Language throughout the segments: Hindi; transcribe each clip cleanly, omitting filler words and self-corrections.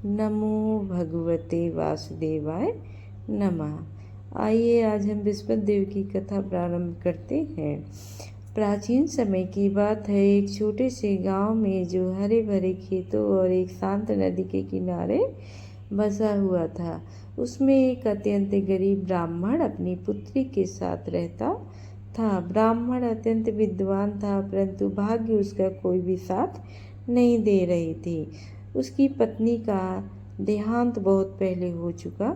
नमो भगवते वासुदेवाय नमः। आइए आज हम बृहस्पति देव की कथा प्रारंभ करते हैं। प्राचीन समय की बात है। एक छोटे से गांव में जो हरे भरे खेतों और एक शांत नदी के किनारे बसा हुआ था, उसमें एक अत्यंत गरीब ब्राह्मण अपनी पुत्री के साथ रहता था। ब्राह्मण अत्यंत विद्वान था, परंतु भाग्य उसका कोई भी साथ नहीं दे रही थी। उसकी पत्नी का देहांत बहुत पहले हो चुका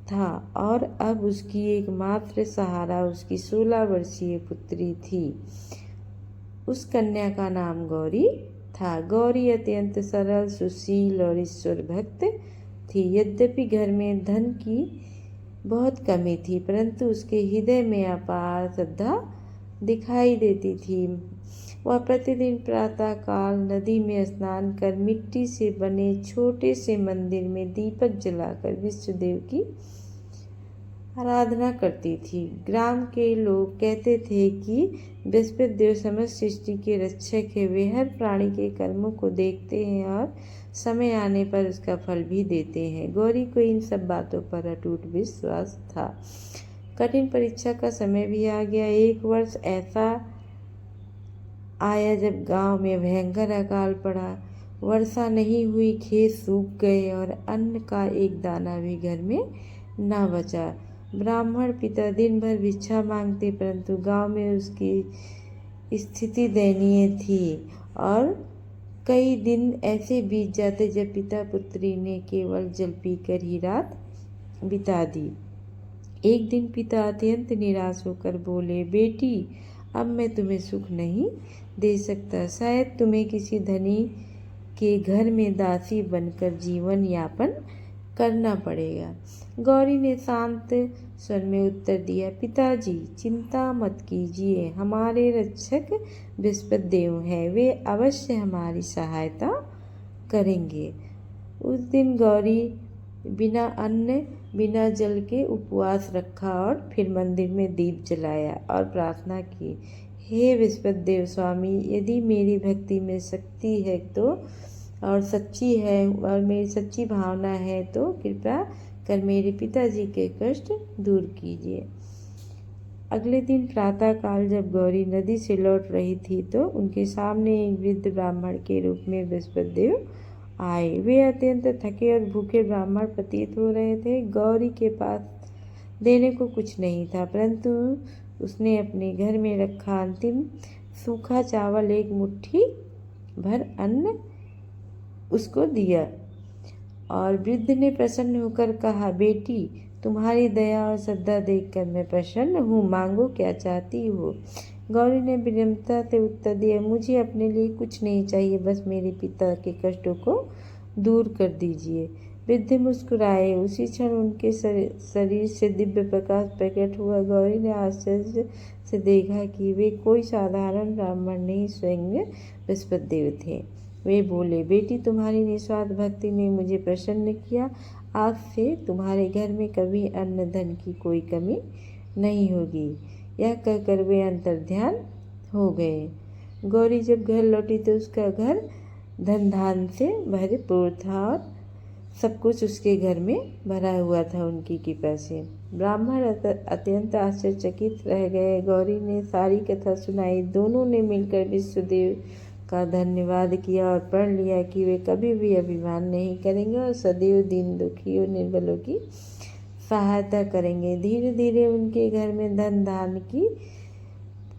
था और अब उसकी एकमात्र सहारा उसकी 16 वर्षीय पुत्री थी। उस कन्या का नाम गौरी था। गौरी अत्यंत सरल, सुशील और ईश्वर भक्त थी। यद्यपि घर में धन की बहुत कमी थी, परंतु उसके हृदय में अपार श्रद्धा दिखाई देती थी। वह प्रतिदिन प्रातः काल नदी में स्नान कर मिट्टी से बने छोटे से मंदिर में दीपक जलाकर विष्णुदेव की आराधना करती थी। ग्राम के लोग कहते थे कि बृहस्पति देव समस्त सृष्टि के रक्षक है। वे हर प्राणी के कर्मों को देखते हैं और समय आने पर उसका फल भी देते हैं। गौरी को इन सब बातों पर अटूट विश्वास था। कठिन परीक्षा का समय भी आ गया। एक वर्ष ऐसा आया जब गांव में भयंकर अकाल पड़ा। वर्षा नहीं हुई, खेत सूख गए और अन्न का एक दाना भी घर में न बचा। ब्राह्मण पिता दिन भर भिक्षा मांगते, परंतु गांव में उसकी स्थिति दयनीय थी और कई दिन ऐसे बीत जाते जब पिता पुत्री ने केवल जल पीकर ही रात बिता दी। एक दिन पिता अत्यंत निराश होकर बोले, बेटी, अब मैं तुम्हें सुख नहीं दे सकता। शायद तुम्हें किसी धनी के घर में दासी बनकर जीवन यापन करना पड़ेगा। गौरी ने शांत स्वर में उत्तर दिया, पिताजी, चिंता मत कीजिए। हमारे रक्षक बृहस्पति देव हैं, वे अवश्य हमारी सहायता करेंगे। उस दिन गौरी बिना अन्न बिना जल के उपवास रखा और फिर मंदिर में दीप जलाया और प्रार्थना की, हे बृहस्पति देव स्वामी, यदि मेरी भक्ति में शक्ति है तो और सच्ची है और मेरी सच्ची भावना है तो कृपया कर मेरे पिताजी के कष्ट दूर कीजिए। अगले दिन प्रातः काल जब गौरी नदी से लौट रही थी तो उनके सामने एक वृद्ध ब्राह्मण के रूप में बृहस्पति देव आए। वे अत्यंत थके और भूखे ब्राह्मण प्रतीत हो रहे थे। गौरी के पास देने को कुछ नहीं था, परंतु उसने अपने घर में रखा अंतिम सूखा चावल, एक मुट्ठी भर अन्न उसको दिया और वृद्ध ने प्रसन्न होकर कहा, बेटी, तुम्हारी दया और श्रद्धा देखकर मैं प्रसन्न हूँ। मांगो, क्या चाहती हो? गौरी ने विनम्रता से उत्तर दिया, मुझे अपने लिए कुछ नहीं चाहिए, बस मेरे पिता के कष्टों को दूर कर दीजिए। वृद्ध मुस्कुराए। उसी क्षण उनके शरीर से दिव्य प्रकाश प्रकट हुआ। गौरी ने आश्चर्य से देखा कि वे कोई साधारण ब्राह्मण नहीं, स्वयं बृहस्पति देव थे। वे बोले, बेटी, तुम्हारी निस्वार्थ भक्ति ने मुझे प्रसन्न किया। आज से तुम्हारे घर में कभी अन्न धन की कोई कमी नहीं होगी। यह कहकर वे अंतर्ध्यान हो गए। गौरी जब घर लौटी तो उसका घर धन धान से भरपूर था और सब कुछ उसके घर में भरा हुआ था उनकी कृपा से। ब्राह्मण अत्यंत आश्चर्यचकित रह गए। गौरी ने सारी कथा सुनाई। दोनों ने मिलकर विष्णुदेव का धन्यवाद किया और प्रण लिया कि वे कभी भी अभिमान नहीं करेंगे और सदैव दीन दुखी और निर्बलों की सहायता करेंगे। धीरे धीरे उनके घर में धन धान की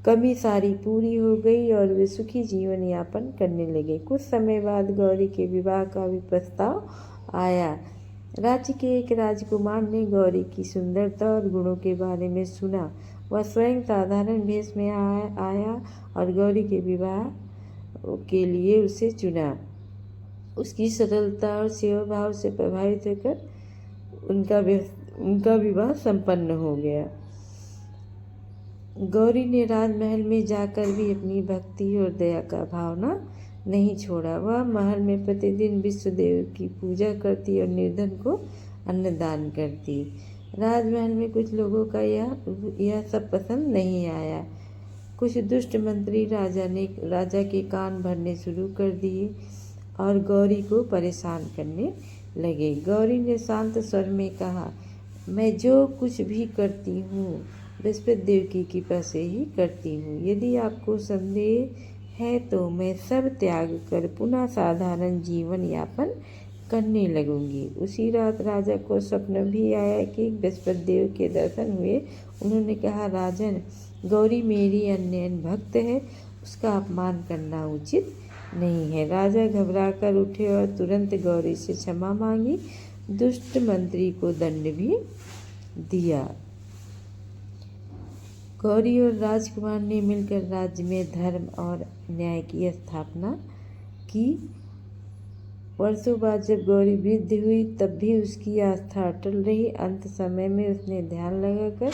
कमी सारी पूरी हो गई और वे सुखी जीवन यापन करने लगे। कुछ समय बाद गौरी के विवाह का भी प्रस्ताव आया। राज्य के एक राजकुमार ने गौरी की सुंदरता और गुणों के बारे में सुना। वह स्वयं साधारण भेष में आया और गौरी के विवाह के लिए उसे चुना। उसकी सरलता और सेवा भाव से प्रभावित होकर उनका विवाह संपन्न हो गया। गौरी ने राजमहल में जाकर भी अपनी भक्ति और दया का भावना नहीं छोड़ा। वह महल में प्रतिदिन विष्णुदेव की पूजा करती और निर्धन को अन्नदान करती। राजमहल में कुछ लोगों का यह सब पसंद नहीं आया। कुछ दुष्ट मंत्री राजा के कान भरने शुरू कर दिए और गौरी को परेशान करने लगे। गौरी ने शांत स्वर में कहा, मैं जो कुछ भी करती हूँ बृहस्पति देव की कृपा से ही करती हूँ। यदि आपको संदेह है तो मैं सब त्याग कर पुनः साधारण जीवन यापन करने लगूंगी। उसी रात राजा को स्वप्न भी आया कि बृहस्पति देव के दर्शन हुए। उन्होंने कहा, राजन, गौरी मेरी अनन्य भक्त है, उसका अपमान करना उचित नहीं है। राजा घबराकर उठे और तुरंत गौरी से क्षमा मांगी। दुष्ट मंत्री को दंड भी दिया। गौरी और राजकुमार ने मिलकर राज्य में धर्म और न्याय की स्थापना की। वर्षों बाद जब गौरी वृद्ध हुई तब भी उसकी आस्था अटल रही। अंत समय में उसने ध्यान लगाकर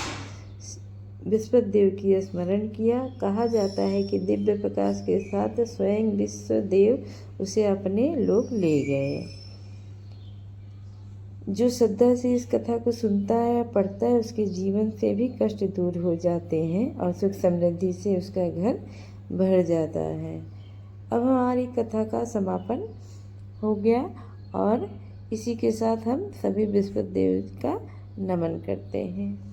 बृहस्पति देव की स्मरण किया। कहा जाता है कि दिव्य प्रकाश के साथ स्वयं विश्व देव उसे अपने लोक ले गए। जो श्रद्धा से इस कथा को सुनता है या पढ़ता है उसके जीवन से भी कष्ट दूर हो जाते हैं और सुख समृद्धि से उसका घर भर जाता है। अब हमारी कथा का समापन हो गया और इसी के साथ हम सभी बृहस्पति देव का नमन करते हैं।